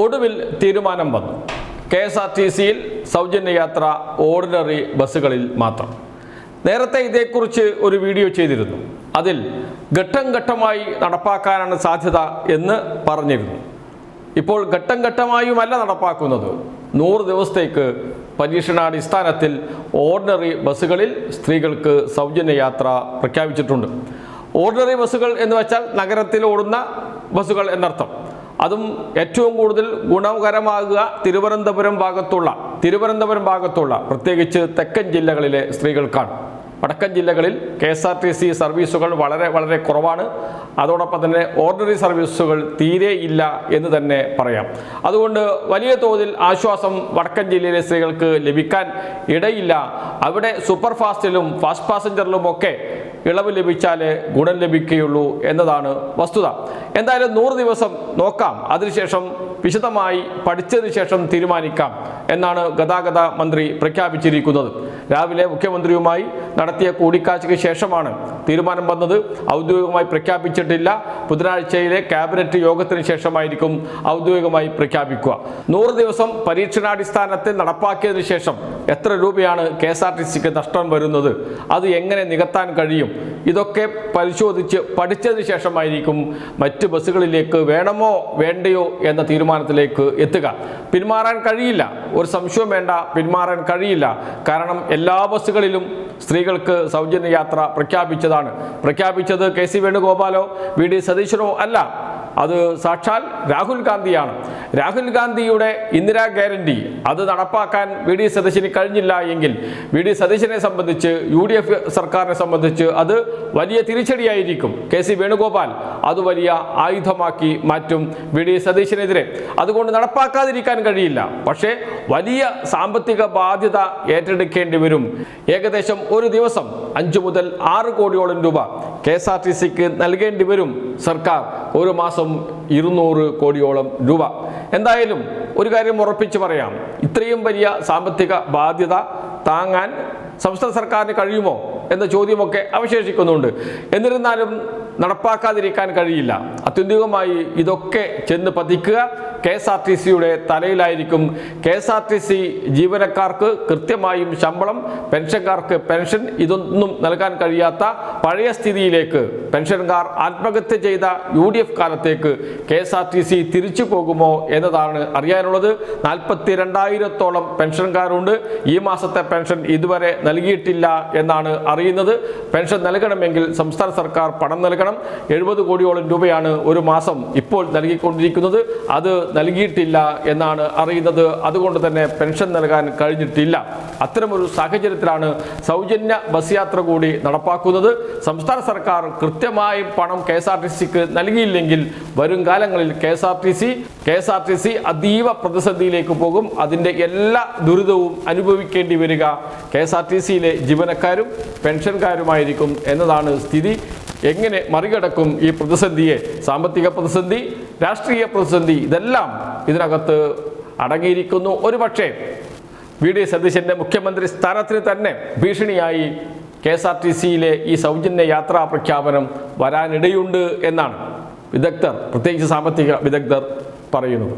ഒടുവിൽ തീരുമാനം വന്നു. KSRTCയിൽ സൗജന്യ യാത്ര ഓർഡിനറി ബസ്സുകളിൽ മാത്രം. നേരത്തെ ഇതേക്കുറിച്ച് ഒരു വീഡിയോ ചെയ്തിരുന്നു. അതിൽ ഘട്ടം ഘട്ടമായി നടപ്പാക്കാനാണ് സാധ്യത എന്ന് പറഞ്ഞിരുന്നു. ഇപ്പോൾ ഘട്ടം ഘട്ടമായുമല്ല നടപ്പാക്കുന്നത്. 100 ദിവസത്തേക്ക് പരീക്ഷണാടിസ്ഥാനത്തിൽ ഓർഡിനറി ബസ്സുകളിൽ സ്ത്രീകൾക്ക് സൗജന്യ യാത്ര പ്രഖ്യാപിച്ചിട്ടുണ്ട്. ഓർഡിനറി ബസ്സുകൾ എന്ന് വെച്ചാൽ നഗരത്തിൽ ഓടുന്ന ബസ്സുകൾ എന്നർത്ഥം. അതും ഏറ്റവും കൂടുതൽ ഗുണകരമാകുക തിരുവനന്തപുരം ഭാഗത്തുള്ള പ്രത്യേകിച്ച് തെക്കൻ ജില്ലകളിലെ സ്ത്രീകൾക്കാണ്. വടക്കൻ ജില്ലകളിൽ KSRTC സർവീസുകൾ വളരെ കുറവാണ്. അതോടൊപ്പം തന്നെ ഓർഡിനറി സർവീസുകൾ തീരെ ഇല്ല എന്ന് തന്നെ പറയാം. അതുകൊണ്ട് വലിയ തോതിൽ ആശ്വാസം വടക്കൻ ജില്ലയിലെ സ്ത്രീകൾക്ക് ലഭിക്കാൻ ഇടയില്ല. അവിടെ സൂപ്പർ ഫാസ്റ്റിലും ഫാസ്റ്റ് പാസഞ്ചറിലുമൊക്കെ ഇളവ് ലഭിച്ചാലേ ഗുണം ലഭിക്കുകയുള്ളൂ എന്നതാണ് വസ്തുത. എന്തായാലും 100 ദിവസം നോക്കാം, അതിനുശേഷം വിശദമായി പഠിച്ചതിന് ശേഷം തീരുമാനിക്കാം എന്നാണ് ഗതാഗത മന്ത്രി പ്രഖ്യാപിച്ചിരിക്കുന്നത്. രാവിലെ മുഖ്യമന്ത്രിയുമായി നടത്തിയ കൂടിക്കാഴ്ചയ്ക്ക് ശേഷമാണ് തീരുമാനം വന്നത്. ഔദ്യോഗികമായി പ്രഖ്യാപിച്ചിട്ടില്ല. ബുധനാഴ്ചയിലെ ക്യാബിനറ്റ് യോഗത്തിന് ശേഷമായിരിക്കും ഔദ്യോഗികമായി പ്രഖ്യാപിക്കുക. 100 ദിവസം പരീക്ഷണാടിസ്ഥാനത്തിൽ നടപ്പാക്കിയതിനു ശേഷം എത്ര രൂപയാണ് KSRTCക്ക് നഷ്ടം വരുന്നത്, അത് എങ്ങനെ നികത്താൻ കഴിയും, ഇതൊക്കെ പരിശോധിച്ച് പഠിച്ചതിന് ശേഷമായിരിക്കും മറ്റ് ബസ്സുകളിലേക്ക് വേണമോ വേണ്ടയോ എന്ന തീരുമാനത്തിലേക്ക് എത്തുക. പിന്മാറാൻ കഴിയില്ല, ഒരു സംശയവും വേണ്ട, പിന്മാറാൻ കഴിയില്ല. കാരണം എല്ലാ ബസ്സുകളിലും സ്ത്രീകൾക്ക് സൗജന്യ യാത്ര പ്രഖ്യാപിച്ചത് KC വേണുഗോപാലോ VD സതീശനോ അല്ല, അത് സാക്ഷാൽ രാഹുൽ ഗാന്ധിയാണ്. രാഹുൽ ഗാന്ധിയുടെ ഇന്ദിരാ ഗ്യാരണ്ടി അത് നടപ്പാക്കാൻ VD സതീശന് കഴിഞ്ഞില്ല എങ്കിൽ VD സതീശനെ സംബന്ധിച്ച് UDF സർക്കാരിനെ സംബന്ധിച്ച് അത് വലിയ തിരിച്ചടിയായിരിക്കും. KC വേണുഗോപാൽ അത് വലിയ ആയുധമാക്കി മാറ്റും VD സതീശനെതിരെ. അതുകൊണ്ട് നടപ്പാക്കാതിരിക്കാൻ കഴിയില്ല. പക്ഷേ വലിയ സാമ്പത്തിക ബാധ്യത ഏറ്റെടുക്കേണ്ടി വരും. ഏകദേശം ഒരു ദിവസം 5 മുതൽ 6 കോടിയോളം രൂപ KSRTCക്ക് നൽകേണ്ടി വരും സർക്കാർ. ഒരു മാസം 200 കോടിയോളം രൂപ. എന്തായാലും ഒരു കാര്യം ഉറപ്പിച്ചു പറയാം, ഇത്രയും വലിയ സാമ്പത്തിക ബാധ്യത താങ്ങാൻ സംസ്ഥാന സർക്കാരിന് കഴിയുമോ എന്ന ചോദ്യമൊക്കെ അവശേഷിക്കുന്നുണ്ട്. എന്നിരുന്നാലും നടപ്പാക്കാതിരിക്കാൻ കഴിയില്ല. അത്യന്തികമായി ഇതൊക്കെ ചെന്ന് പതിക്കുക KSRTCയുടെ തലയിലായിരിക്കും. KSRTC ജീവനക്കാർക്ക് കൃത്യമായും ശമ്പളം, പെൻഷൻകാർക്ക് പെൻഷൻ, ഇതൊന്നും നൽകാൻ കഴിയാത്ത പഴയ സ്ഥിതിയിലേക്ക്, പെൻഷൻകാർ ആത്മഹത്യ ചെയ്ത UDF കാലത്തേക്ക് KSRTC തിരിച്ചു പോകുമോ എന്നതാണ് അറിയാനുള്ളത്. 42,000-ഓളം പെൻഷൻകാരുണ്ട്. ഈ മാസത്തെ പെൻഷൻ ഇതുവരെ നൽകിയിട്ടില്ല എന്നാണ് അറിയുന്നത്. പെൻഷൻ നൽകണമെങ്കിൽ സംസ്ഥാന സർക്കാർ പണം നൽകണം. 70 കോടിയോളം രൂപയാണ് ഒരു മാസം ഇപ്പോൾ നൽകിക്കൊണ്ടിരിക്കുന്നത്. അത് നൽകിയിട്ടില്ല എന്നാണ് അറിയുന്നത്. അതുകൊണ്ട് തന്നെ പെൻഷൻ നൽകാൻ കഴിഞ്ഞിട്ടില്ല. അത്തരമൊരു സാഹചര്യത്തിലാണ് സൗജന്യ ബസ് യാത്ര കൂടി നടപ്പാക്കുന്നത്. സംസ്ഥാന സർക്കാർ കൃത്യമായി പണം KSRTCക്ക് നൽകിയില്ലെങ്കിൽ വരും കാലങ്ങളിൽ KSRTC അതീവ പ്രതിസന്ധിയിലേക്ക് പോകും. അതിൻ്റെ എല്ലാ ദുരിതവും അനുഭവിക്കേണ്ടി വരിക KSRTCയിലെ ജീവനക്കാരും പെൻഷൻകാരുമായിരിക്കും എന്നതാണ് സ്ഥിതി. എങ്ങനെ മറികടക്കും ഈ പ്രതിസന്ധിയെ? സാമ്പത്തിക പ്രതിസന്ധി, രാഷ്ട്രീയ പ്രതിസന്ധി, ഇതെല്ലാം ഇതിനകത്ത് അടങ്ങിയിരിക്കുന്നു. ഒരുപക്ഷെ VD സതീശന്റെ മുഖ്യമന്ത്രി സ്ഥാനത്തിന് തന്നെ ഭീഷണിയായി KSRTCയിലെ ഈ സൗജന്യ യാത്രാ പ്രഖ്യാപനം വരാനിടയുണ്ട് എന്നാണ് വിദഗ്ധർ, പ്രത്യേകിച്ച് സാമ്പത്തിക വിദഗ്ധർ പറയുന്നത്.